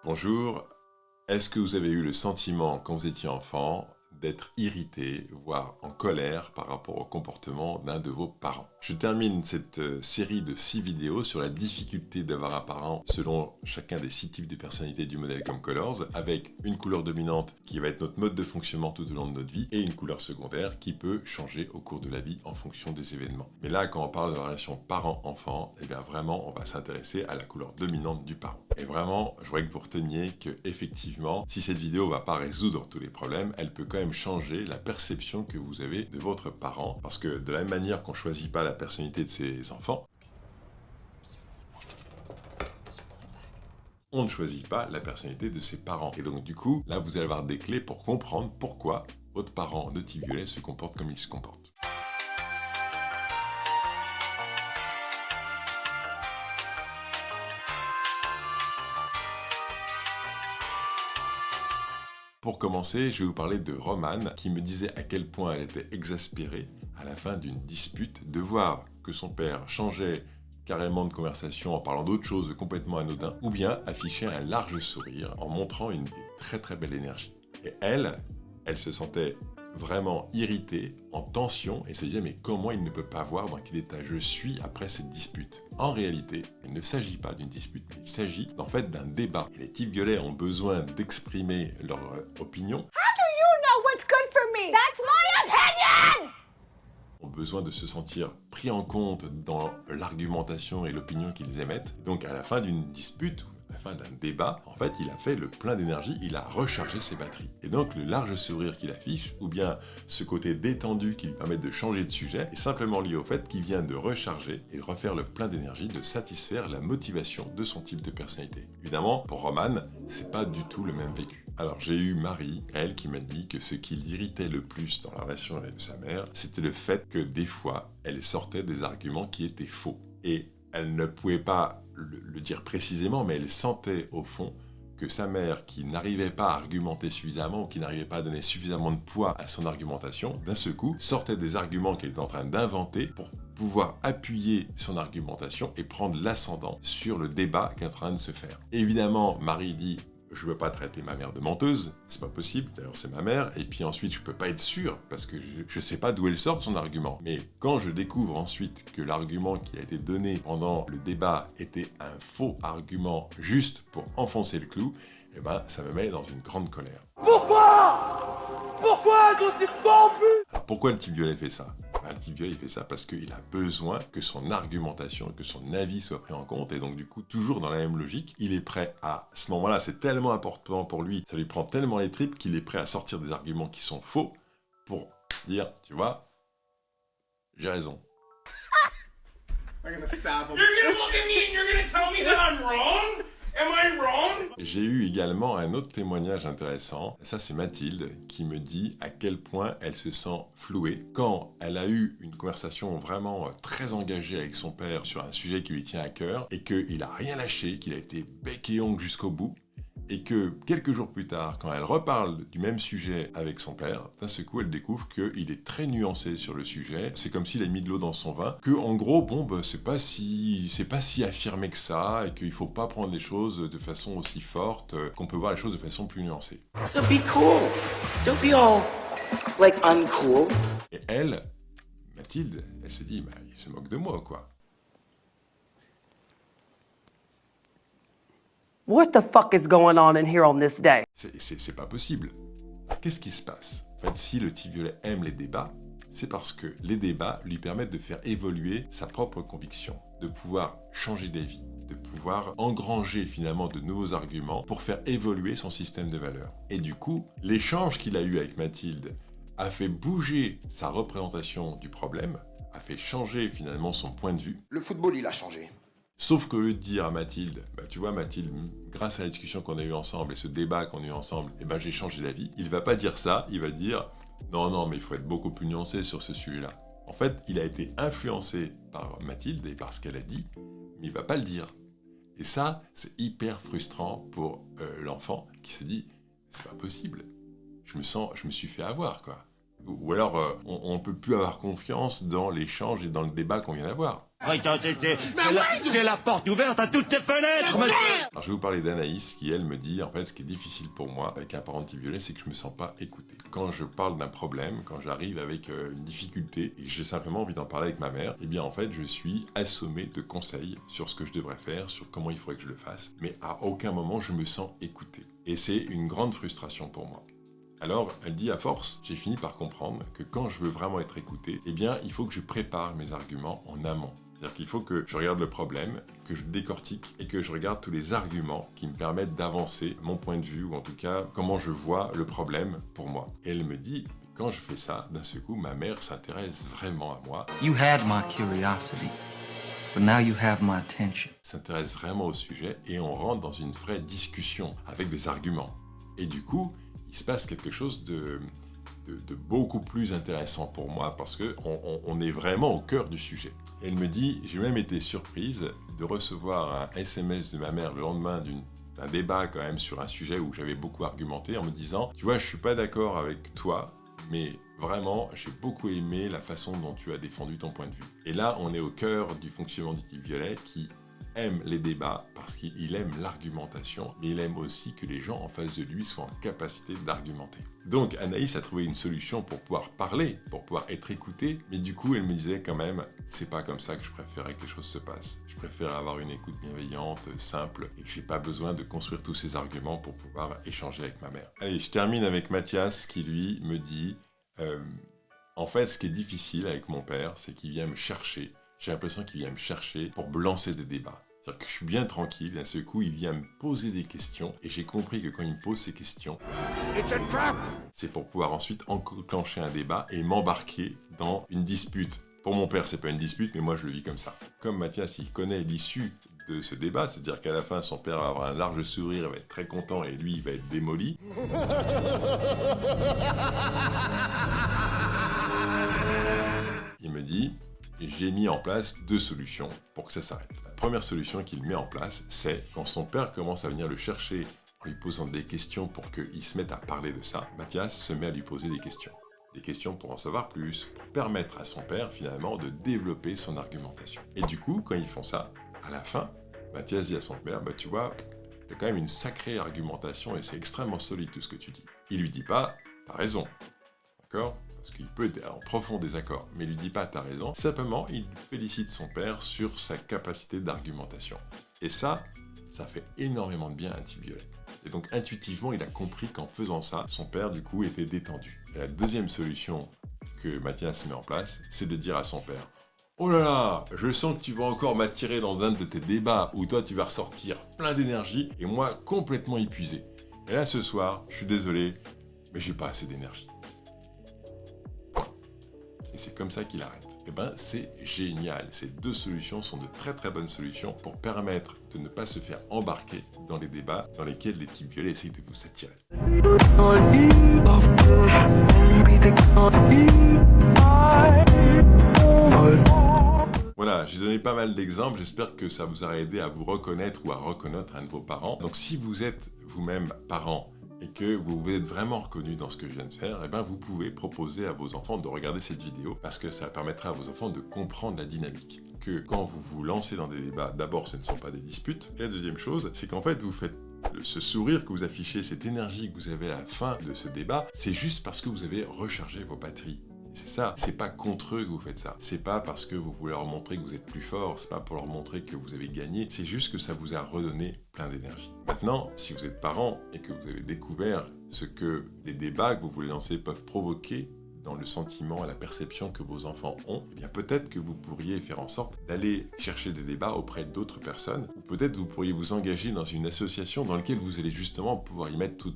Bonjour, est-ce que vous avez eu le sentiment, quand vous étiez enfant, d'être irrité, voire en colère par rapport au comportement d'un de vos parents? Je termine cette série de 6 vidéos sur la difficulté d'avoir un parent selon chacun des 6 types de personnalités du modèle Come Colors, avec une couleur dominante qui va être notre mode de fonctionnement tout au long de notre vie, et une couleur secondaire qui peut changer au cours de la vie en fonction des événements. Mais là, quand on parle de la relation parent-enfant, eh bien vraiment, on va s'intéresser à la couleur dominante du parent. Et vraiment, je voudrais que vous reteniez que, effectivement, si cette vidéo ne va pas résoudre tous les problèmes, elle peut quand même changer la perception que vous avez de votre parent. Parce que de la même manière qu'on ne choisit pas la personnalité de ses enfants, on ne choisit pas la personnalité de ses parents. Et donc du coup, là vous allez avoir des clés pour comprendre pourquoi votre parent de type violet se comporte comme il se comporte. Pour commencer, je vais vous parler de Romane, qui me disait à quel point elle était exaspérée à la fin d'une dispute de voir que son père changeait carrément de conversation en parlant d'autre chose complètement anodin, ou bien affichait un large sourire en montrant une très très belle énergie. Et elle se sentait vraiment irritée, en tension, et se disait mais comment il ne peut pas voir dans quel état je suis après cette dispute. En réalité, il ne s'agit pas d'une dispute, mais il s'agit en fait d'un débat. Et les types violets ont besoin d'exprimer leur opinion. How do you know what's good for me? That's my opinion! Ont besoin de se sentir pris en compte dans l'argumentation et l'opinion qu'ils émettent. Donc à la fin d'une dispute, à la fin d'un débat, en fait, il a fait le plein d'énergie, il a rechargé ses batteries. Et donc le large sourire qu'il affiche, ou bien ce côté détendu qui lui permet de changer de sujet, est simplement lié au fait qu'il vient de recharger et de refaire le plein d'énergie, de satisfaire la motivation de son type de personnalité. Évidemment, pour Romane, c'est pas du tout le même vécu. Alors j'ai eu Marie, elle, qui m'a dit que ce qui l'irritait le plus dans la relation avec sa mère, c'était le fait que des fois, elle sortait des arguments qui étaient faux. Et elle ne pouvait pas le dire précisément, mais elle sentait au fond que sa mère, qui n'arrivait pas à argumenter suffisamment, ou qui n'arrivait pas à donner suffisamment de poids à son argumentation, d'un seul coup, sortait des arguments qu'elle était en train d'inventer pour pouvoir appuyer son argumentation et prendre l'ascendant sur le débat qui est en train de se faire. Évidemment, Marie dit: je ne veux pas traiter ma mère de menteuse, c'est pas possible, d'ailleurs c'est ma mère, et puis ensuite je peux pas être sûr, parce que je sais pas d'où elle sort son argument. Mais quand je découvre ensuite que l'argument qui a été donné pendant le débat était un faux argument juste pour enfoncer le clou, eh ben ça me met dans une grande colère. Pourquoi sont-ils confus? Alors pourquoi le type violet fait ça? Le type violet il fait ça parce qu'il a besoin que son argumentation, que son avis soit pris en compte, et donc du coup, toujours dans la même logique, il est prêt à ce moment-là, c'est tellement important pour lui, ça lui prend tellement les tripes qu'il est prêt à sortir des arguments qui sont faux pour dire, tu vois, j'ai raison. I'm gonna stab him. You're gonna look at me and you're gonna tell me that I'm wrong? Am I wrong? J'ai eu également un autre témoignage intéressant, ça c'est Mathilde, qui me dit à quel point elle se sent flouée quand elle a eu une conversation vraiment très engagée avec son père sur un sujet qui lui tient à cœur, et qu'il a rien lâché, qu'il a été bec et ongle jusqu'au bout, et que quelques jours plus tard, quand elle reparle du même sujet avec son père, d'un seul coup elle découvre qu'il est très nuancé sur le sujet, c'est comme s'il a mis de l'eau dans son vin, que en gros, bon, c'est pas si affirmé que ça, et qu'il faut pas prendre les choses de façon aussi forte, qu'on peut voir les choses de façon plus nuancée. So be cool. Don't be all, like, uncool. Et elle, Mathilde, elle se dit, il se moque de moi, quoi. What the fuck is going on in here on this day? C'est pas possible. Qu'est-ce qui se passe? En fait, si le type violet aime les débats, c'est parce que les débats lui permettent de faire évoluer sa propre conviction, de pouvoir changer d'avis, de pouvoir engranger finalement de nouveaux arguments pour faire évoluer son système de valeurs. Et du coup, l'échange qu'il a eu avec Mathilde a fait bouger sa représentation du problème, a fait changer finalement son point de vue. Le football, il a changé. Sauf qu'au lieu de dire à Mathilde, tu vois Mathilde, grâce à la discussion qu'on a eue ensemble et ce débat qu'on a eu ensemble, j'ai changé d'avis, il va pas dire ça, il va dire non, mais il faut être beaucoup plus nuancé sur ce sujet-là. En fait, il a été influencé par Mathilde et par ce qu'elle a dit, mais il va pas le dire. Et ça, c'est hyper frustrant pour l'enfant qui se dit c'est pas possible, je me suis fait avoir, quoi. Ou alors, on ne peut plus avoir confiance dans l'échange et dans le débat qu'on vient d'avoir. C'est la porte ouverte à toutes tes fenêtres, monsieur. Alors, je vais vous parler d'Anaïs qui, elle, me dit, en fait, ce qui est difficile pour moi avec un parent anti-violet, c'est que je me sens pas écouté. Quand je parle d'un problème, quand j'arrive avec une difficulté et que j'ai simplement envie d'en parler avec ma mère, eh bien, en fait, je suis assommé de conseils sur ce que je devrais faire, sur comment il faudrait que je le fasse, mais à aucun moment je me sens écouté. Et c'est une grande frustration pour moi. Alors, elle dit, à force, j'ai fini par comprendre que quand je veux vraiment être écouté, eh bien, il faut que je prépare mes arguments en amont. C'est-à-dire qu'il faut que je regarde le problème, que je le décortique et que je regarde tous les arguments qui me permettent d'avancer mon point de vue, ou en tout cas, comment je vois le problème pour moi. Et elle me dit, quand je fais ça, d'un seul coup, ma mère s'intéresse vraiment à moi. You had my curiosity, but now you have my attention. S'intéresse vraiment au sujet et on rentre dans une vraie discussion avec des arguments. Et du coup, il se passe quelque chose de beaucoup plus intéressant pour moi parce qu'on est vraiment au cœur du sujet. Elle me dit, j'ai même été surprise de recevoir un SMS de ma mère le lendemain d'un débat quand même sur un sujet où j'avais beaucoup argumenté en me disant, tu vois, je suis pas d'accord avec toi, mais vraiment, j'ai beaucoup aimé la façon dont tu as défendu ton point de vue. Et là, on est au cœur du fonctionnement du type violet qui aime les débats parce qu'il aime l'argumentation, mais il aime aussi que les gens en face de lui soient en capacité d'argumenter. Donc Anaïs a trouvé une solution pour pouvoir parler, pour pouvoir être écoutée, mais du coup elle me disait quand même, c'est pas comme ça que je préférais que les choses se passent. Je préfère avoir une écoute bienveillante, simple, et que j'ai pas besoin de construire tous ces arguments pour pouvoir échanger avec ma mère. Allez, je termine avec Mathias qui lui me dit, en fait ce qui est difficile avec mon père, c'est qu'il vient me chercher. J'ai l'impression qu'il vient me chercher pour me lancer des débats. C'est-à-dire que je suis bien tranquille, et à ce coup, il vient me poser des questions, et j'ai compris que quand il me pose ces questions, c'est pour pouvoir ensuite enclencher un débat et m'embarquer dans une dispute. Pour mon père, c'est pas une dispute, mais moi, je le vis comme ça. Comme Mathias, il connaît l'issue de ce débat, c'est-à-dire qu'à la fin, son père va avoir un large sourire, il va être très content, et lui, il va être démoli. Il me dit... j'ai mis en place 2 solutions pour que ça s'arrête. La première solution qu'il met en place, c'est quand son père commence à venir le chercher en lui posant des questions pour qu'il se mette à parler de ça, Mathias se met à lui poser des questions. Des questions pour en savoir plus, pour permettre à son père finalement de développer son argumentation. Et du coup, quand ils font ça, à la fin, Mathias dit à son père, tu vois, t'as quand même une sacrée argumentation et c'est extrêmement solide tout ce que tu dis. Il lui dit pas, t'as raison, d'accord ? Parce qu'il peut être en profond désaccord, mais il lui dit pas t'as raison, simplement il félicite son père sur sa capacité d'argumentation. Et ça fait énormément de bien à un type violet. Et donc intuitivement, il a compris qu'en faisant ça, son père du coup était détendu. Et la deuxième solution que Mathias met en place, c'est de dire à son père, oh là là, je sens que tu vas encore m'attirer dans un de tes débats où toi tu vas ressortir plein d'énergie et moi complètement épuisé. Et là ce soir, je suis désolé, mais j'ai pas assez d'énergie. Et c'est comme ça qu'il arrête. Et c'est génial. Ces 2 solutions sont de très très bonnes solutions pour permettre de ne pas se faire embarquer dans les débats dans lesquels les types violets essayent de vous attirer. Voilà, j'ai donné pas mal d'exemples. J'espère que ça vous aura aidé à vous reconnaître ou à reconnaître un de vos parents. Donc si vous êtes vous-même parent, et que vous êtes vraiment reconnu dans ce que je viens de faire, vous pouvez proposer à vos enfants de regarder cette vidéo parce que ça permettra à vos enfants de comprendre la dynamique. Que quand vous vous lancez dans des débats, d'abord ce ne sont pas des disputes. Et la deuxième chose, c'est qu'en fait vous faites ce sourire que vous affichez, cette énergie que vous avez à la fin de ce débat, c'est juste parce que vous avez rechargé vos batteries. C'est ça, c'est pas contre eux que vous faites ça. C'est pas parce que vous voulez leur montrer que vous êtes plus fort, c'est pas pour leur montrer que vous avez gagné, c'est juste que ça vous a redonné plein d'énergie. Maintenant, si vous êtes parent et que vous avez découvert ce que les débats que vous voulez lancer peuvent provoquer dans le sentiment et la perception que vos enfants ont, eh bien peut-être que vous pourriez faire en sorte d'aller chercher des débats auprès d'autres personnes, ou peut-être vous pourriez vous engager dans une association dans laquelle vous allez justement pouvoir y mettre tout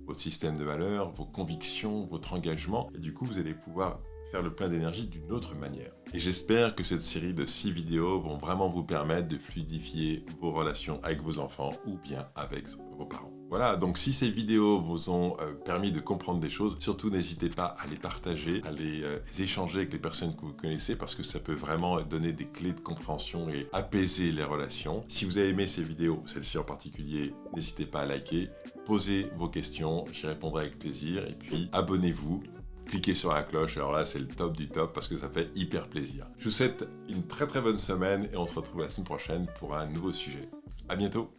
votre système de valeurs, vos convictions, votre engagement, et du coup vous allez pouvoir faire le plein d'énergie d'une autre manière. Et j'espère que cette série de 6 vidéos vont vraiment vous permettre de fluidifier vos relations avec vos enfants ou bien avec vos parents. Voilà, donc si ces vidéos vous ont permis de comprendre des choses, surtout n'hésitez pas à les partager, à les échanger avec les personnes que vous connaissez parce que ça peut vraiment donner des clés de compréhension et apaiser les relations. Si vous avez aimé ces vidéos, celle-ci en particulier, n'hésitez pas à liker, posez vos questions, j'y répondrai avec plaisir et puis abonnez-vous. cliquez sur la cloche, alors là c'est le top du top parce que ça fait hyper plaisir. Je vous souhaite une très très bonne semaine et on se retrouve la semaine prochaine pour un nouveau sujet. À bientôt.